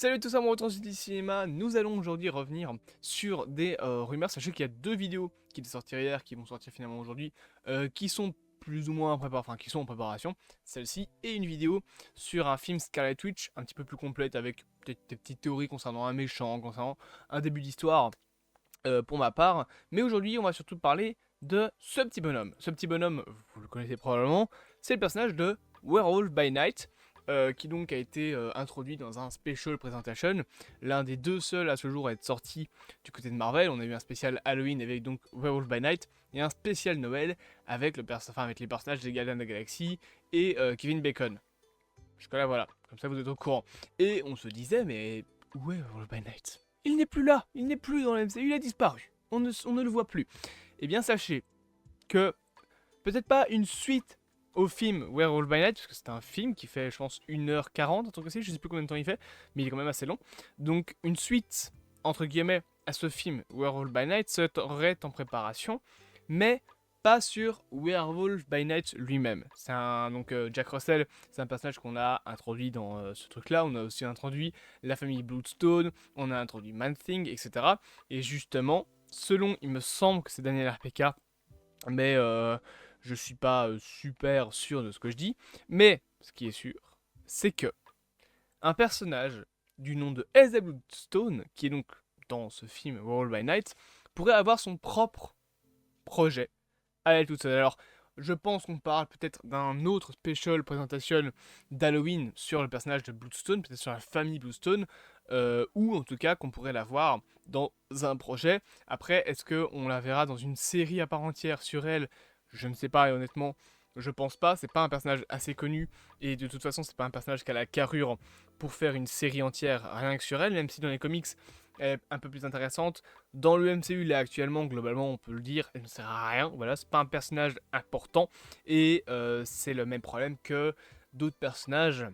Salut à tous, moi retourne du cinéma. Nous allons aujourd'hui revenir sur des rumeurs. Sachez qu'il y a deux vidéos qui étaient sorties hier, qui vont sortir finalement aujourd'hui, qui sont plus ou moins en préparation, enfin qui sont en préparation. Celle-ci et une vidéo sur un film Scarlet Witch, un petit peu plus complète avec peut-être des petites théories concernant un méchant, concernant un début d'histoire pour ma part. Mais aujourd'hui, on va surtout parler de ce petit bonhomme. Ce petit bonhomme, vous le connaissez probablement, c'est le personnage de Werewolf by Night, qui donc a été introduit dans un special presentation, l'un des deux seuls à ce jour à être sorti du côté de Marvel. On a eu un spécial Halloween avec donc Werewolf by Night et un spécial Noël avec, avec les personnages des Gardiens de la Galaxie et Kevin Bacon. Jusque-là, voilà, comme ça vous êtes au courant. Et on se disait, mais où est Werewolf by Night? Il n'est plus là, il n'est plus dans la MCU, il a disparu. On ne le voit plus. Eh bien, sachez que peut-être pas une suite au film Werewolf by Night, parce que c'est un film qui fait, je pense, 1h40, un truc comme ça, je sais plus combien de temps il fait, mais il est quand même assez long. Donc, une suite, entre guillemets, à ce film Werewolf by Night serait en préparation, mais pas sur Werewolf by Night lui-même. Donc Jack Russell, c'est un personnage qu'on a introduit dans ce truc-là. On a aussi introduit la famille Bloodstone, on a introduit Man-Thing, etc. Et justement, selon, il me semble que c'est Daniel RPK, mais je suis pas super sûr de ce que je dis. Mais ce qui est sûr, c'est que un personnage du nom de Elsa Bloodstone, qui est donc dans ce film Werewolf by Night, pourrait avoir son propre projet à elle toute seule. Alors, je pense qu'on parle peut-être d'un autre special présentation d'Halloween sur le personnage de Bloodstone, peut-être sur la famille Bloodstone, ou en tout cas qu'on pourrait la voir dans un projet. Après, est-ce qu'on la verra dans une série à part entière sur elle? Je ne sais pas, et honnêtement, je pense pas. C'est pas un personnage assez connu, et de toute façon, c'est pas un personnage qui a la carrure pour faire une série entière rien que sur elle, même si dans les comics, elle est un peu plus intéressante. Dans le MCU, là, actuellement, globalement, on peut le dire, elle ne sert à rien. Voilà, c'est pas un personnage important. Et c'est le même problème que d'autres personnages.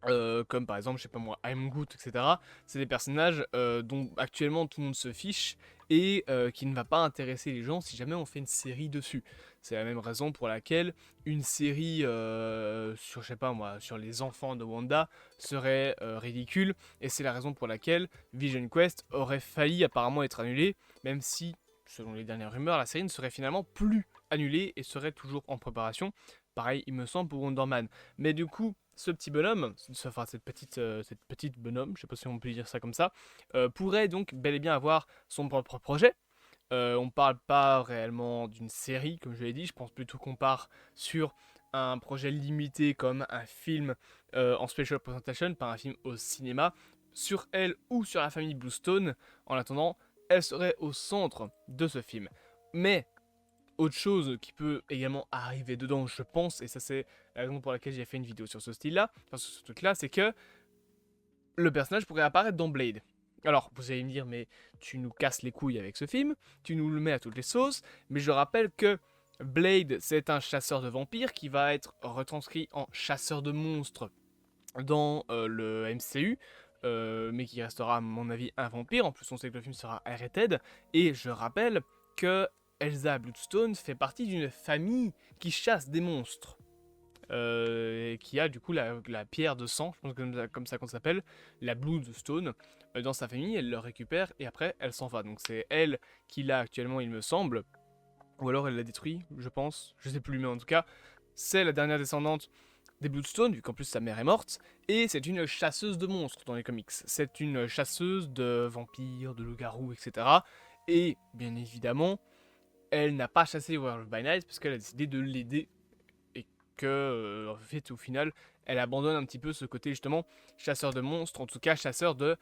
Comme par exemple, je sais pas moi, Heimgut, etc. C'est des personnages dont actuellement tout le monde se fiche et qui ne va pas intéresser les gens si jamais on fait une série dessus. C'est la même raison pour laquelle une série sur, je sais pas moi, sur les enfants de Wanda serait ridicule, et c'est la raison pour laquelle Vision Quest aurait failli apparemment être annulée, même si, selon les dernières rumeurs, la série ne serait finalement plus annulée et serait toujours en préparation. Pareil, il me semble, pour Wonder Man. Mais du coup, ce petit bonhomme, enfin cette petite bonhomme, je sais pas si on peut dire ça comme ça, pourrait donc bel et bien avoir son propre projet. On parle pas réellement d'une série, comme je l'ai dit, je pense plutôt qu'on part sur un projet limité comme un film en special presentation, pas un film au cinéma, sur elle ou sur la famille Bluestone. En attendant, elle serait au centre de ce film. Mais autre chose qui peut également arriver dedans, je pense, et ça c'est la raison pour laquelle j'ai fait une vidéo sur ce style-là, enfin sur ce truc-là, c'est que le personnage pourrait apparaître dans Blade. Alors, vous allez me dire, mais tu nous casses les couilles avec ce film, tu nous le mets à toutes les sauces, mais je rappelle que Blade, c'est un chasseur de vampires qui va être retranscrit en chasseur de monstres dans le MCU, mais qui restera à mon avis un vampire. En plus, on sait que le film sera rated, et je rappelle que Elsa Bloodstone fait partie d'une famille qui chasse des monstres. Et qui a du coup la pierre de sang, je pense que comme ça qu'on s'appelle, la Bloodstone, dans sa famille. Elle le récupère et après elle s'en va. Donc c'est elle qui l'a actuellement, il me semble, ou alors elle l'a détruit, je pense, je sais plus, mais en tout cas, c'est la dernière descendante des Bloodstone, vu qu'en plus sa mère est morte, et c'est une chasseuse de monstres dans les comics. C'est une chasseuse de vampires, de loups-garous, etc. Et bien évidemment, elle n'a pas chassé Werewolf by Night parce qu'elle a décidé de l'aider, et que, en fait, au final, elle abandonne un petit peu ce côté justement chasseur de monstres, en tout cas chasseur de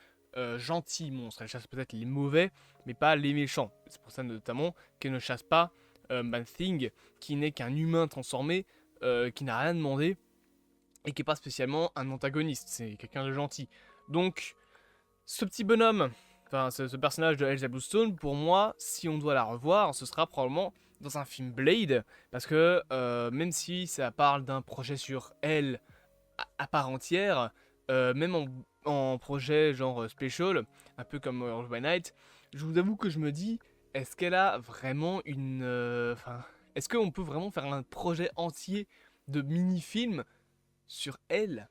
gentils monstres. Elle chasse peut-être les mauvais, mais pas les méchants. C'est pour ça notamment qu'elle ne chasse pas Man-Thing, qui n'est qu'un humain transformé, qui n'a rien demandé, et qui n'est pas spécialement un antagoniste, c'est quelqu'un de gentil. Donc, ce petit bonhomme, enfin ce personnage de Elsa Bluestone, pour moi, si on doit la revoir, ce sera probablement dans un film Blade, parce que même si ça parle d'un projet sur elle à part entière, même en projet genre special, un peu comme Orange by Night, je vous avoue que je me dis, est-ce qu'elle a vraiment une... Enfin, est-ce qu'on peut vraiment faire un projet entier de mini-film sur elle?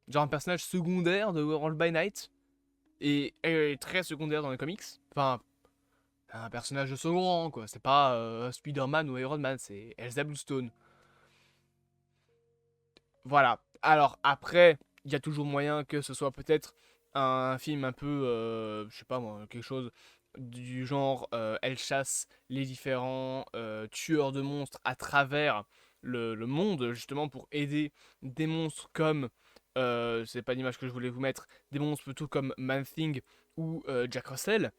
genre un personnage secondaire de Werewolf by Night, et elle est très secondaire dans les comics. Enfin, un personnage de second rang, quoi. C'est pas Spider-Man ou Iron Man, c'est Elsa Bluestone. Voilà. Alors après, il y a toujours moyen que ce soit peut-être un film un peu, je sais pas moi, quelque chose du genre, elle chasse les différents tueurs de monstres à travers le monde, justement pour aider des monstres comme, c'est pas l'image que je voulais vous mettre, des monstres plutôt comme Man-Thing ou Jack Russell.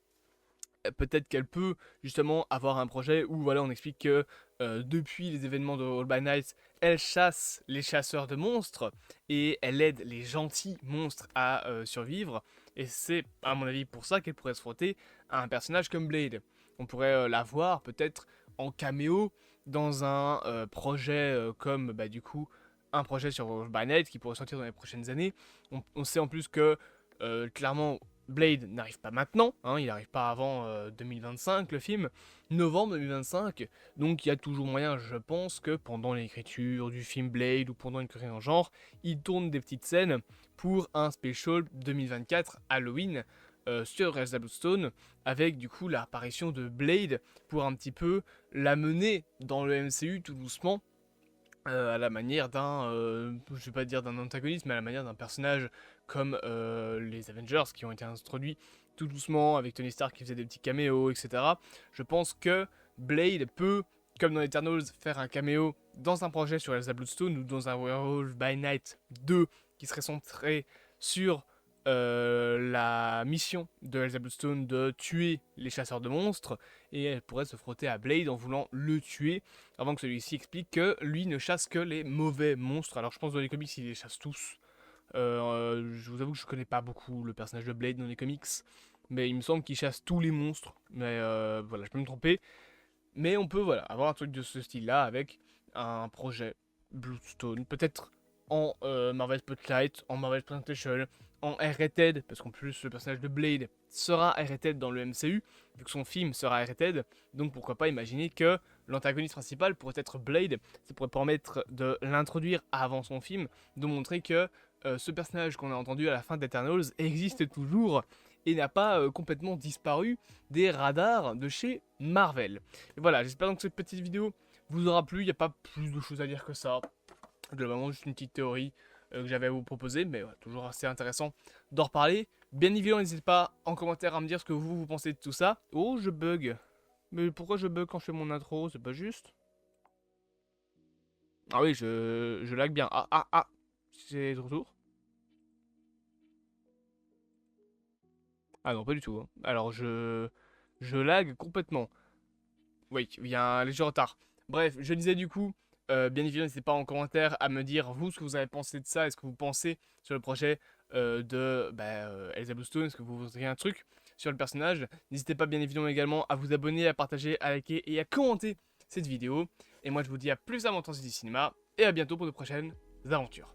Peut-être qu'elle peut justement avoir un projet où voilà, on explique que depuis les événements de All by Night, elle chasse les chasseurs de monstres et elle aide les gentils monstres à survivre. Et c'est à mon avis pour ça qu'elle pourrait se frotter à un personnage comme Blade. On pourrait la voir peut-être en caméo dans un projet comme bah, du coup un projet sur All by Night qui pourrait sortir dans les prochaines années. On sait en plus que clairement Blade n'arrive pas maintenant, hein, il n'arrive pas avant 2025 le film, novembre 2025, donc il y a toujours moyen, je pense, que pendant l'écriture du film Blade ou pendant une carrière en genre, il tourne des petites scènes pour un special 2024 Halloween sur Elsa Bluestone, avec du coup l'apparition de Blade pour un petit peu la mener dans le MCU tout doucement, à la manière d'un, je vais pas dire d'un antagoniste, mais à la manière d'un personnage comme les Avengers qui ont été introduits tout doucement avec Tony Stark qui faisait des petits caméos, etc. Je pense que Blade peut, comme dans Eternals, faire un caméo dans un projet sur Elsa Bloodstone ou dans un Werewolf by Night 2 qui serait centré sur la mission de Elsa Bloodstone de tuer les chasseurs de monstres, et elle pourrait se frotter à Blade en voulant le tuer avant que celui-ci explique que lui ne chasse que les mauvais monstres. Alors je pense que dans les comics il les chasse tous. Je vous avoue que je connais pas beaucoup le personnage de Blade dans les comics, mais il me semble qu'il chasse tous les monstres. Mais voilà, je peux me tromper. Mais on peut voilà, avoir un truc de ce style-là avec un projet Bloodstone, peut-être en Marvel Spotlight, en Marvel Presentation, en R-Rated, parce qu'en plus le personnage de Blade sera R-Rated dans le MCU, vu que son film sera R-Rated, donc pourquoi pas imaginer que l'antagoniste principal pourrait être Blade, ça pourrait permettre de l'introduire avant son film, de montrer que ce personnage qu'on a entendu à la fin d'Eternals existe toujours et n'a pas complètement disparu des radars de chez Marvel. Et voilà, j'espère donc que cette petite vidéo vous aura plu, il n'y a pas plus de choses à dire que ça. Globalement, juste une petite théorie que j'avais à vous proposer, mais ouais, toujours assez intéressant d'en reparler. Bien évidemment, n'hésitez pas en commentaire à me dire ce que vous pensez de tout ça. Oh, je bug. Mais pourquoi je bug quand je fais mon intro? C'est pas juste. Ah oui, je lag bien. Ah, c'est de retour. Ah non, pas du tout. Hein. Alors, je lag complètement. Oui, il y a un léger retard. Bref, je disais du coup, bien évidemment, n'hésitez pas en commentaire à me dire, vous, ce que vous avez pensé de ça. Est-ce que vous pensez sur le projet de Elsa Bluestone? Est-ce que vous voudriez un truc sur le personnage? N'hésitez pas, bien évidemment, également à vous abonner, à partager, à liker et à commenter cette vidéo. Et moi, je vous dis à plus à mon temps du cinéma et à bientôt pour de prochaines aventures.